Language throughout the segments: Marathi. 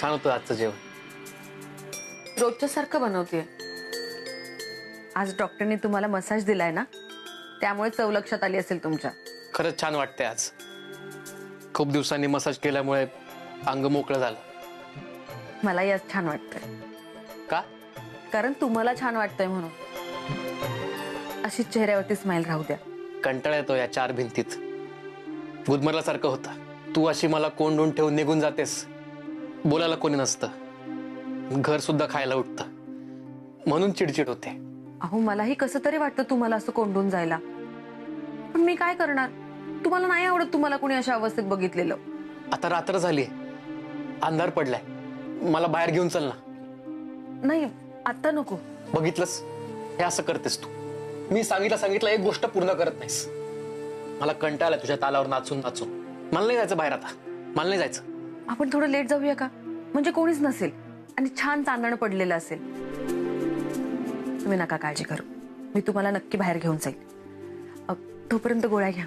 छान होतं आजचं जेवण. रोजच्या सारखं बनवतेय. आज डॉक्टरने तुम्हाला मसाज दिलाय ना, त्यामुळे चव लक्षात आली असेल तुमच्या. खरंच छान वाटतंय आज. खूप दिवसांनी मसाज केल्यामुळे अंग मोकळं झालं. मलाही आज छान वाटतंय. का? कारण तुम्हाला छान वाटतंय म्हणून. अशी चेहऱ्यावरती स्माइल राहू द्या. कंटाळा येतो या चार भिंतीत. गुदमरल्यासारखं होतं. तू अशी मला कोंडून ठेवून निघून जातेस. बोलायला कोणी नसतं. घर सुद्धा खायला उठतं. म्हणून चिडचिड होते. अहो मलाही कसं तरी वाटतं तुम्हाला असं कोंडून जायला. पण मी काय करणार? तुम्हाला नाही आवडत तुम्हाला कोणी अशा अवस्थेत बघितलेलं. आता रात्र झालीये, अंधार पडलाय. मला बाहेर घेऊन चल ना. नाही आता नको. बघितलंस, हे असं करतेस तू. मी सांगितलं एक गोष्ट पूर्ण करत नाहीस. मला कंटाळा तुझ्या तालावर नाचून नाचून. मला नाही जायचं बाहेर आता. मला नाही जायचं. आपण थोडं लेट जाऊया का? म्हणजे कोणीच नसेल आणि छान चांदणं पडलेलं असेल. तुम्ही नका काळजी करू, मी तुम्हाला नक्की बाहेर घेऊन जाईल. तोपर्यंत गोळ्या घ्या.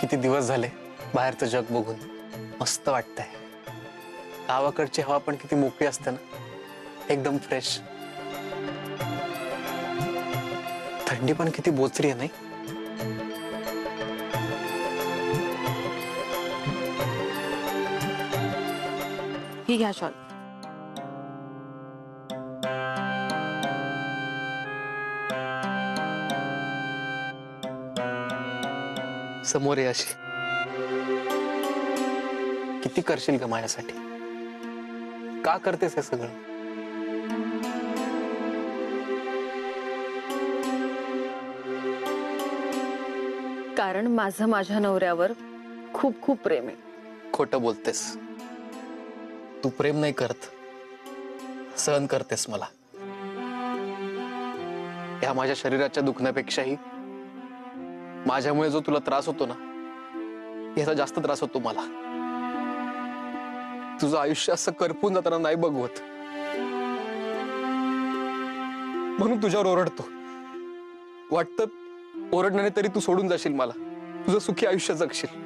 किती दिवस झाले बाहेरचं जग बघून. मस्त वाटतंय. गावाकडची हवा पण किती मोकळी असते ना, एकदम फ्रेश. थंडी पण किती बोचरी आहे नाही. ही घ्या शॉल. समोर आहे अशी. किती करशील का माझ्यासाठी? का करतेस हे सगळं? कारण माझं माझ्या नवऱ्यावर खूप खूप प्रेम आहे. खोटं बोलतेस. तू प्रेम नाही करत, सहन करतेस मला. या माझ्या शरीराच्या दुखण्यापेक्षाही माझ्यामुळे जो तुला त्रास होतो ना, याचा जास्त त्रास होतो मला. तुझं आयुष्य असं करपून जाताना नाही बघवत, म्हणून तुझ्यावर ओरडतो. वाटतं ओरडण्याने तरी तू सोडून जाशील मला, तुझं सुखी आयुष्य जगशील.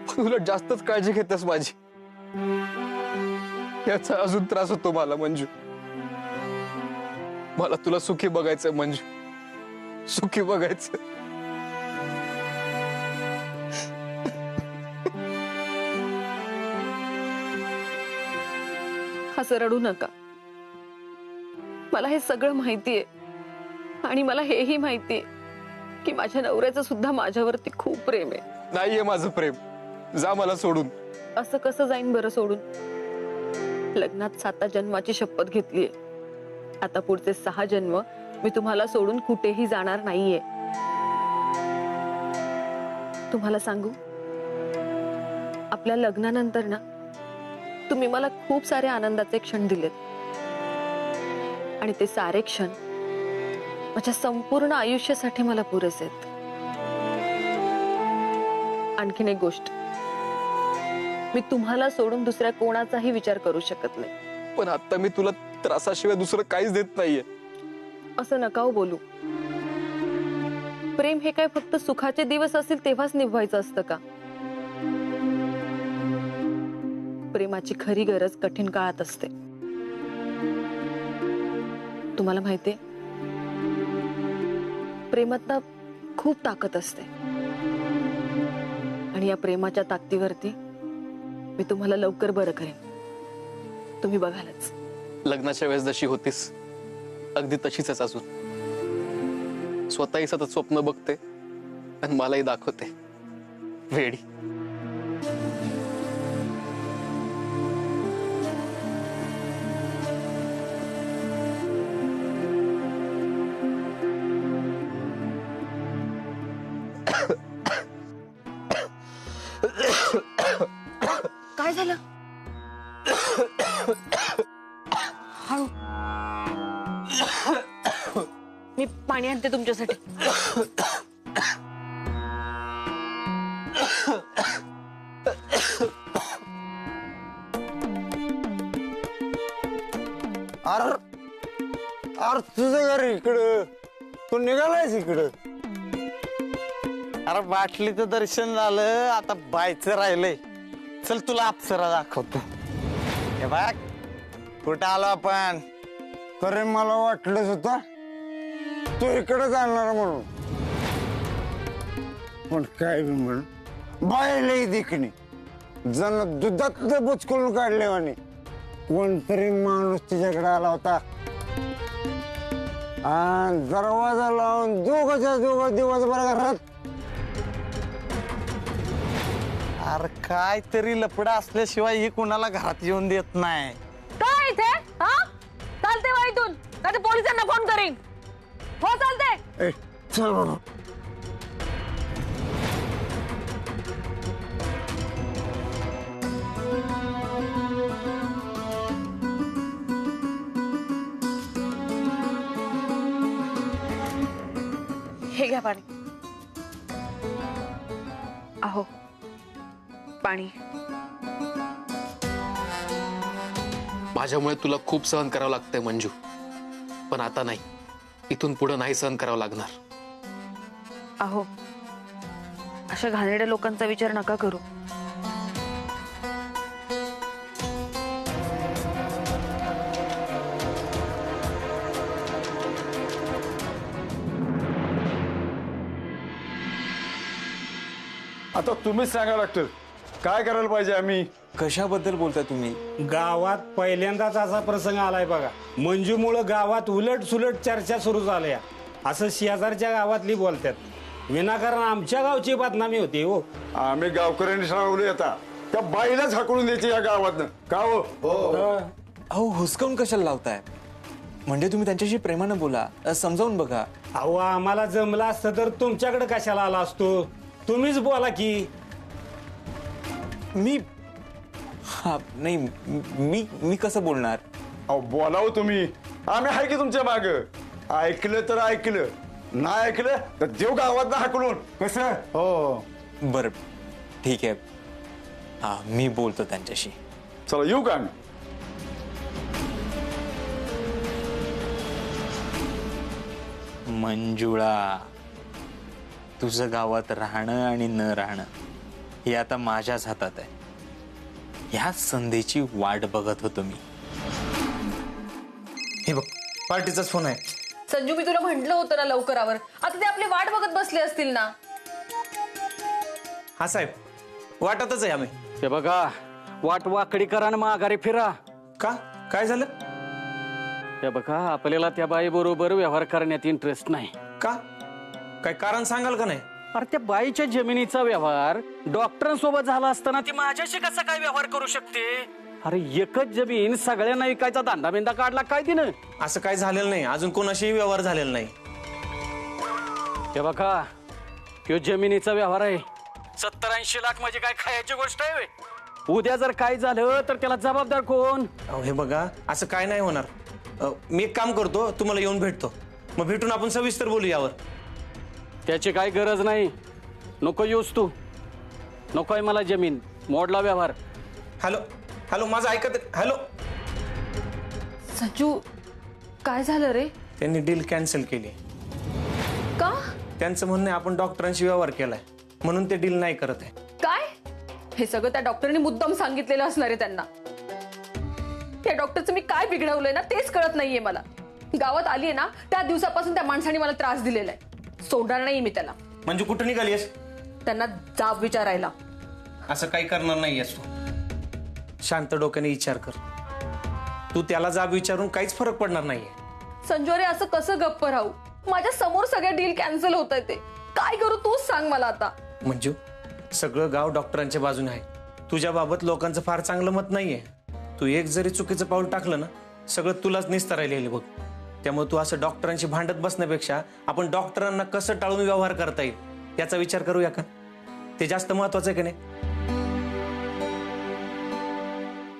पण उलट जास्तच काळजी घेतेस माझी. याचा अजून त्रास होतो मला मंजू. मला तुला सुखी बघायचंय मंजू, सुखी बघायचं. असं रडू नका. मला हे सगळं माहितीये आणि मला हेही माहितीये की माझ्या नवऱ्याचं सुद्धा माझ्यावरती खूप प्रेम आहे. नाहीये माझं प्रेम. जा मला सोडून. असं कसं जाईन बरं सोडून? लग्नात 7 जन्माची शपथ घेतलीये. आता पुढचे 6 जन्म मी तुम्हाला सोडून कुठेही जाणार नाहीये. तुम्हाला सांगू, आपल्या लग्नानंतर ना तुम्ही मला खूप सारे आनंदाचे क्षण दिलेत आणि ते सारे क्षण माझ्या संपूर्ण आयुष्यासाठी मला पुरेसे आहेत. आणखीन एक गोष्ट, मी तुम्हाला सोडून दुसऱ्या कोणाचाही विचार करू शकत नाही. पण आता मी तुला त्रासाशिवाय दुसरं काहीच देत नाहीये. असं नका हो बोलू. प्रेम हे काय फक्त सुखाचे दिवस असतील तेव्हाच निभवायचं असतं का? प्रेमाची खरी गरज कठीण काळात असते. तुम्हाला माहितीये, प्रेमात ना खूप ताकद असते आणि या प्रेमाच्या ताकदीवरती मी तुम्हाला लवकर बरं करेन. तुम्ही बघालच. लग्नाच्या वेळेस जशी होतीस अगदी तशीच आहेस अजून. स्वतःही सतत स्वप्न बघते आणि मलाही दाखवते. वेडी. काय झालं? हळू. मी पाणी आणते तुमच्यासाठी. अरे अरे तुझं घर इकडं, तू निघालायस इकडं. अरे बाटलीचं दर्शन झालं, आता बायचं राहिलंय. चल तुला अप्सरा दाखवतो. हे बघ कुठं आलो आपण. तरी मला वाटलंच होतं तू इकडे जाणार म्हणून. पण काय बी म्हण, बायलाही देखणी जण दुधात बुचकळून काढले म्हणे. कोणतरी माणूस तिच्याकडे आला होता आणि दरवाजा लावून दोघांच्या दोघं दिवसभर घरात. अरे काय तरी लपडा असल्याशिवाय ही कुणाला घरात येऊन देत नाही. काय इथे? हा चालते वा इथून, नाही पोलिसांना फोन करीन. हो चालते. ए, चल बाबा. हे घ्या पाणी. अहो पाणी. माझ्यामुळे तुला खूप सहन करावं लागतंय मंजू, पण आता नाही. इथून पुढे नाही सहन करावं लागणार. अहो अशा घाणेरड्या लोकांचा विचार नका करू. आता तुम्हीच सांगा डॉक्टर, काय करायला पाहिजे आम्ही? कशाबद्दल बोलताय तुम्ही? गावात पहिल्यांदाच असा प्रसंग आलाय बघा. मंजूमुळं गावात उलट सुलट चर्चा सुरू झाल्या असं शेजारच्या गावातली बोलतात. विनाकारण आमच्या गावची बदनामी होती हो. आम्ही गावकऱ्यांनी सांगले आता त्या बाईलाच हाकलून द्यायची या गावातनं. का हो? अहो हुसकावून कशाला लावताय? म्हणजे तुम्ही त्यांच्याशी प्रेमानं बोला, समजावून बघा. अहो आम्हाला जमलं असतं तर तुमच्याकडे कशाला आला असतो. तुम्हीच बोला की. मी नाही, मी कसं बोलणार? अहो बोलाव तुम्ही, आम्ही आहे की तुमच्या माग. ऐकलं तर ऐकलं, नाही ऐकलं तर देव गावात हाकलून. कसं? हो बरं ठीक आहे, हा मी बोलतो त्यांच्याशी. चला येऊ का आम्ही? मंजुळा, तुझं गावात राहणं आणि न राहणं हे आता माझ्याच हातात आहे. ह्या संधीची वाट बघत होतो मी. हे बघ पार्टीचाच फोन आहे. संजू मी तुला म्हंटल होतं ना लवकरावर. आता ते आपली वाट बघत बसले असतील ना. हा साहेब, वाटतच आहे आम्ही. हे बघा, वाट वाकडी करा ना माघारी फिरा. का काय झालं? हे बघा, आपल्याला त्या बाई बरोबर व्यवहार करण्यात इंटरेस्ट नाही. का काय कारण सांगाल का नाही? अरे त्या बाईच्या जमिनीचा व्यवहार डॉक्टरांसोबत झाला असताना ती माझ्याशी कसा काय व्यवहार करू शकते? अरे एकच जमीन सगळ्यांना विकायचा दांडा बिंदा काढला काय तिनं? असं काय झालेलं नाही, अजून कोणाशी व्यवहार झालेला नाही. हे बघा, ह्यो जमिनीचा व्यवहार आहे. 70-80 लाख म्हणजे काय खायची गोष्ट आहे व्हय? उद्या जर काय झालं तर त्याला जबाबदार कोण? अहो हे बघा, असं काय नाही होणार. मी एक काम करतो, तुम्हाला येऊन भेटतो, मग भेटून आपण सविस्तर बोलू यावर. त्याची काय गरज नाही. नको येऊस तू. नकोय मला जमीन. मोडला व्यवहार. हॅलो हॅलो, माझं ऐकत? हॅलो. संजू काय झालं रे? त्यांनी डील कॅन्सल केली. का? त्यांचं म्हणणं आहे आपण डॉक्टरांशी व्यवहार केलाय म्हणून ते डील नाही करत आहे. काय? हे सगळं त्या डॉक्टरनी मुद्दाम सांगितलेलं असणार आहे त्यांना. त्या डॉक्टरचं मी काय बिघडवलंय ना तेच कळत नाहीये मला. गावात आलीये ना त्या दिवसापासून त्या माणसाने मला त्रास दिलेला आहे. सोडणार नाही मी त्याला. म्हणजे कुठं निघालीस? त्यांना जाब विचारायला. असं काही करणार नाहीयेस तू. शांत डोक्याने विचार कर. तू त्याला जाब विचारून काहीच फरक पडणार नाहीये. संजू अरे असं कसं गप्प राहू? माझ्या समोर सगळे डील कॅन्सल होत आहे ते. काय करू तूच सांग मला आता. मंजू, सगळं गाव डॉक्टरांच्या बाजूने आहे. तुझ्या बाबत लोकांचं फार चांगलं मत नाहीये. तू एक जरी चुकीचं पाऊल टाकलं ना, सगळं तुलाच निस्तारायला येईल बघ. त्यामुळे तू असं डॉक्टरांशी भांडत बसण्यापेक्षा आपण डॉक्टरांना कसं टाळून व्यवहार करता येईल याचा विचार करूया का? ते जास्त महत्वाचं आहे का नाही?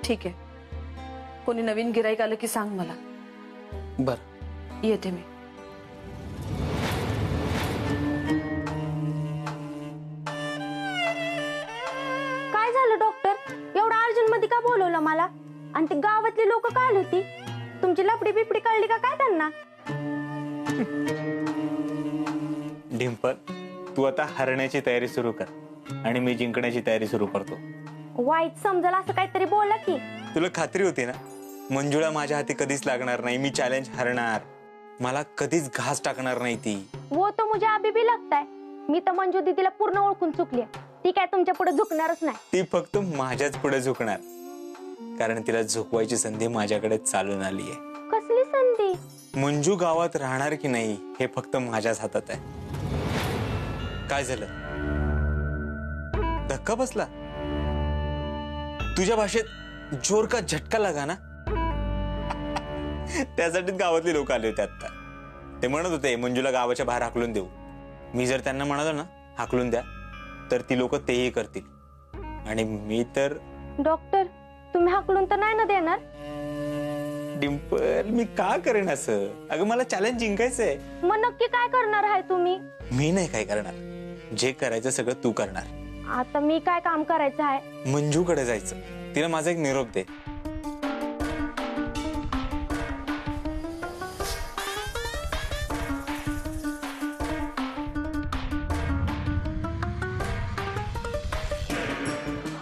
ठीक आहे, कोणी नवीन गिराईक आलं की सांग मला. बर, येते मी. काय झालं डॉक्टर? एवढं अर्जंट मध्ये का बोलवलं मला? आणि ते गावातली लोक काय आली होती? तुमची लपडी बिपडी कळली का काय त्यांना? डिंपल, तू आता हरण्याची तयारी सुरू कर आणि मी जिंकण्याची तयारी सुरू करतो. वाईट समजल असं काहीतरी बोला की. तुला खात्री होती ना मंजुळा माझ्या हाती कधीच लागणार नाही, मी चॅलेंज हरणार, मला कधीच घास टाकणार नाही ती. वो तो मुझे अभी भी लगता है. मी तर मंजू दीदीला पूर्ण ओळखून चुकली. ती काय तुमच्या पुढे झुकणारच नाही. ती फक्त माझ्याच पुढे झुकणार, कारण तिला झुकवायची संधी माझ्याकडे चालून आली आहे. कसली संधी? मंजू गावात राहणार की नाही हे फक्त माझ्याच हातात आहे. काय झालं? धक्का बसला? तुझ्या भाषेत जोर का झटका लागा ना? त्यासाठीच गावातली लोक आले होते आता. ते म्हणत होते मंजूला गावाच्या बाहेर हाकलून देऊ. मी जर त्यांना म्हणालो ना हाकलून द्या, तर ती लोक तेही करतील. आणि मी तर डॉक्टर, तुम्ही हाकलून तर नाही ना देणार? डिंपल, मी का करेन असं? अगं मला चॅलेंज जिंकायचंय. मग नक्की काय करणार आहे तुम्ही? मी नाही काय करणार, जे करायचं सगळं तू करणार. आता मी काय काम करायचं आहे? मंजूकडे जायचं, तिला माझा एक निरोप दे.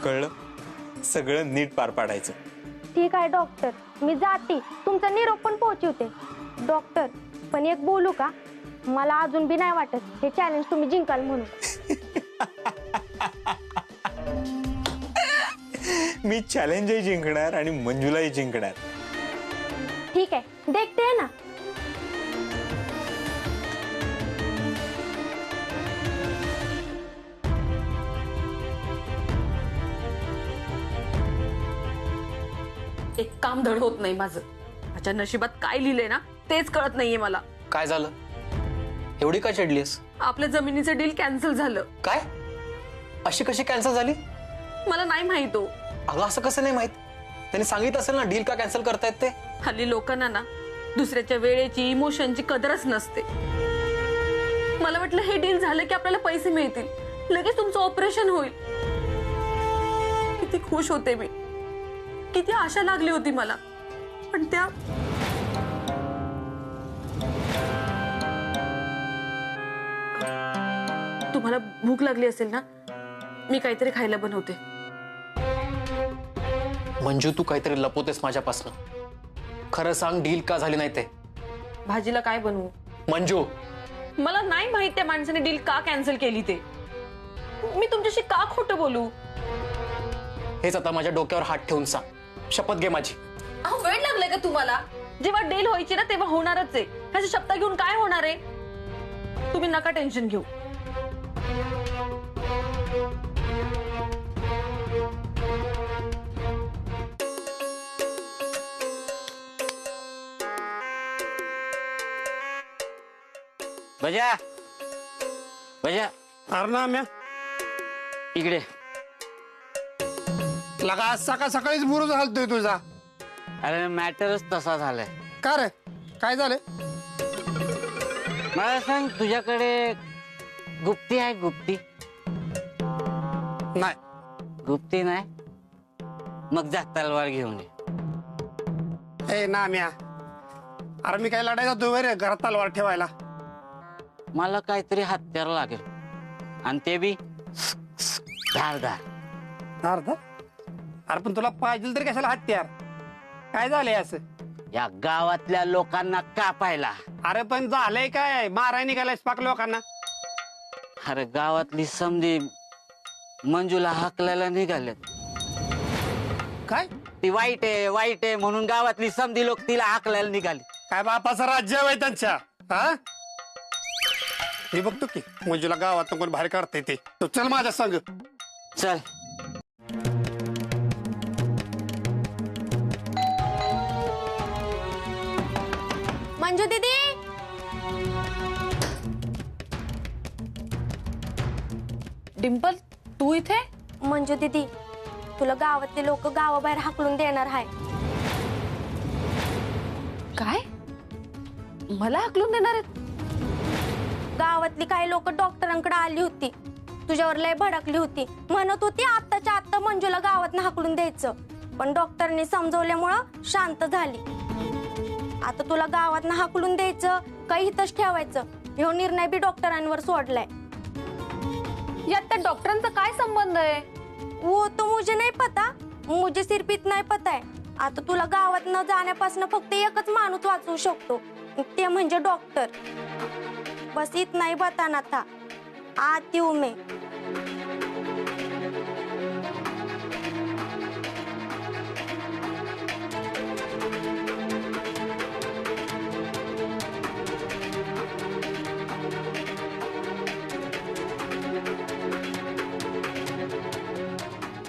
कळलं? सगळं नीट पार पाडायचं. ठीक आहे डॉक्टर, मी जाते. तुमचा निरोप पण पोहोचवते. डॉक्टर, पण एक बोलू का? मला अजून बी नाही वाटत हे चॅलेंज तुम्ही जिंकाल म्हणून. मी चॅलेंजही जिंकणार आणि मंजूलाही जिंकणार. ठीक आहे, देखते ना. एक काम धड होत नाही माझं. माझ्या नशिबात काय लिहिलंय ना तेच कळत नाहीये मला. काय झालं? एवढी का चिडलीस? आपल्या जमिनीचं डील कॅन्सल झालं. काय? अशी कशी कॅन्सल झाली? मला नाही माहित हो. अगं असं कसं नाही माहित? त्यांनी सांगितलं असेल ना डील का कॅन्सल करतायत ते. हल्ली लोकांना ना दुसऱ्याच्या वेळेची इमोशनची कदरच नसते. मला वाटलं हे डील झालं की आपल्याला पैसे मिळतील, लगेच तुमचं ऑपरेशन होईल. किती खुश होते मी, किती आशा लागली होती मला. पण त्या तुम्हाला भूक लागली असेल ना, मी काहीतरी खायला बनवते. मंजू, तू काहीतरी लपवतेस माझ्यापासून. खरं सांग, डील का झाली नाही ते? भाजीला काय बनवू? मंजू, मला नाही माहित त्या माणसाने डील का कॅन्सल केली ते. मी तुमच्याशी का खोटं बोलू? हेच आता माझ्या डोक्यावर हात ठेवून सांग. शपथ घे माझी. अहो, वेळ लागलाय का तुम्हाला? जेव्हा डील व्हायची ना तेव्हा होणारच आहे. ह्याचे शब्द घेऊन काय होणार आहे? तुम्ही नका टेन्शन घेऊ. बजा बजा, अरे ना म्या इकडे. लगा आज सकाळ सकाळीच बुरुज घालतोय तुझा. अरे मॅटरच तसा झालाय. का रे, काय झालं? मला सांग, तुझ्याकडे गुप्ती आहे? गुप्ती नाही. गुप्ती नाही? मग जा तलवार घेऊन ये. ए ना म्या, अरे मी काय लढायचा जातोय रे घरात तलवार ठेवायला? मला काहीतरी हत्यार लागेल, आणि ते बी धारदार. अर्धा? अरे पण तुला पाहिजे तरी कशाला हत्यार? काय झालंय असं? या गावातल्या लोकांना कापायला. अरे पण झालंय काय? माराय निघालायस पाक लोकांना? अरे गावातली समधी मंजूला हाकलायला निघालेत. काय? ती वाईट आहे वाईट आहे म्हणून गावातली समधी लोक तिला हाकलायला निघाली. काय बापाचं राज्य आहे त्यांच्या? हा? मी बघतो की मंजूला गावात कोण बाहेर काढता येते. तो चल माझ्या संग. चल. मंजू दीदी, डिंपल तू इथे? मंजू दीदी, तुला गावातले लोक गावाबाहेर हाकलून देणार आहे. काय? मला हाकलून देणार आहेत? गावातली काही लोक डॉक्टरांकडे आली होती, तुझ्यावर लय भडकली होती. म्हणत होती आत्ताच्या आत्ता मंजूला गावात हाकलून द्यायचं, पण डॉक्टरने समजवल्यामुळं शांत झाली. आता तुला गावात हाकलून द्यायचं काही इथंच ठेवायचं, ह्यो निर्णय बी डॉक्टरांवर सोडलाय. यात त्या डॉक्टरांचा काय संबंध आहे? वो तो मुझे नहीं पता, मुझे सिर्फ इतना ही पता है. आता तुला गावात न जाण्यापासून फक्त एकच माणूस वाचवू शकतो, ते म्हणजे डॉक्टर. बस इतना ही बताना था. आती हूं मैं.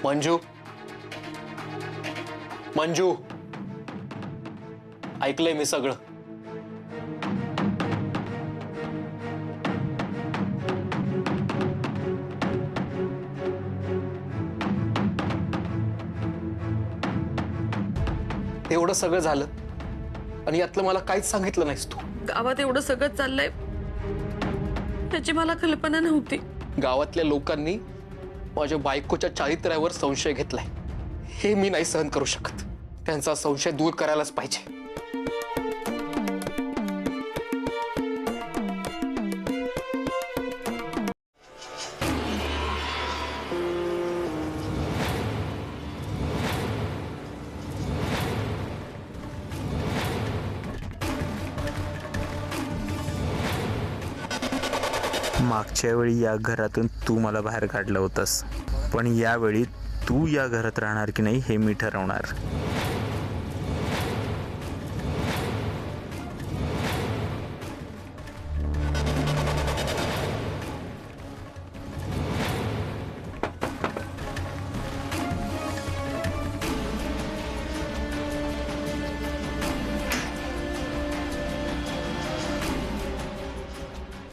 मंजू, मंजू, ऐकलंय मी सगळं. एवढं सगळं झालं आणि यातलं मला काहीच सांगितलं नाहीस तू. गावात एवढं सगळं चाललंय त्याची मला कल्पना नव्हती. गावातल्या लोकांनी माझ्या बायकोच्या चारित्र्यावर संशय घेतलाय. हे मी नाही सहन करू शकत. त्यांचा संशय दूर करायलाच पाहिजे. मागच्या वेळी या घरातून तू मला बाहेर काढलं होतंस, पण यावेळी तू या घरात राहणार की नाही हे मी ठरवणार.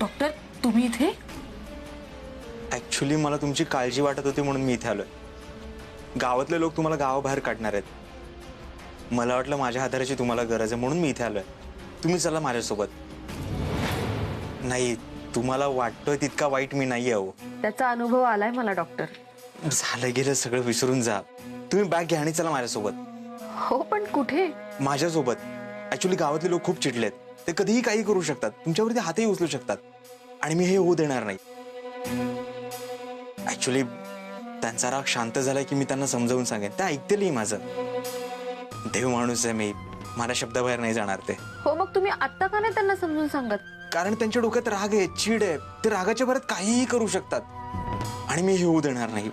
डॉक्टर तुम्ही इथे? ऍक्च्युली मला तुमची काळजी वाटत होती म्हणून मी इथे आलोय. गावातले लोक तुम्हाला गावाबाहेर काढणार आहेत. मला वाटलं माझ्या आधाराची तुम्हाला गरज आहे म्हणून मी इथे आलोय. तुम्ही चला माझ्यासोबत. नाही, तुम्हाला वाटतोय तितका वाईट मी नाही आहे. त्याचा अनुभव आलाय मला डॉक्टर. झालं गेलं सगळं विसरून जा. तुम्ही बॅग घ्या आणि चला माझ्यासोबत. हो पण कुठे? माझ्यासोबत. ऍक्च्युली गावातले लोक खूप चिडलेत. ते कधीही काही करू शकतात, तुमच्यावरती हातही उचलू शकतात आणि मी हे होऊ देणार नाही. ऍक्च्युली त्यांचा राग शांत झालाय की मी त्यांना समजावून सांगेन. त्या ऐकतेलही माझं. देव माणूस आहे मी, माझ्या शब्दाबाहेर नाही जाणार ते. हो मग तुम्ही आत्ता का नाही त्यांना समजून सांगत? कारण त्यांच्या डोक्यात राग आहे, चीड आहे. ते रागाच्या भरात काहीही करू शकतात आणि मी हे होऊ देणार नाही.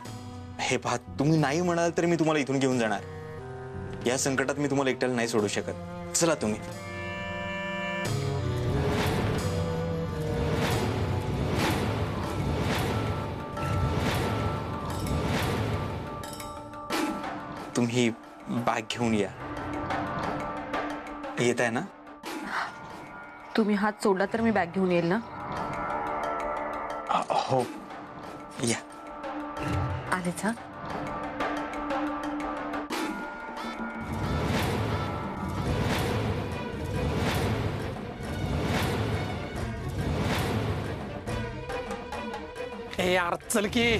हे पहा, तुम्ही नाही म्हणाल तर मी तुम्हाला इथून घेऊन जाणार. या संकटात मी तुम्हाला एकट्याला नाही सोडू शकत. चला तुम्ही. तुम्ही बॅग घेऊन या. येत आहे ना? तुम्ही हात सोडला तर मी बॅग घेऊन येईल ना? हो, या. आलेच हा. ए यार चल की.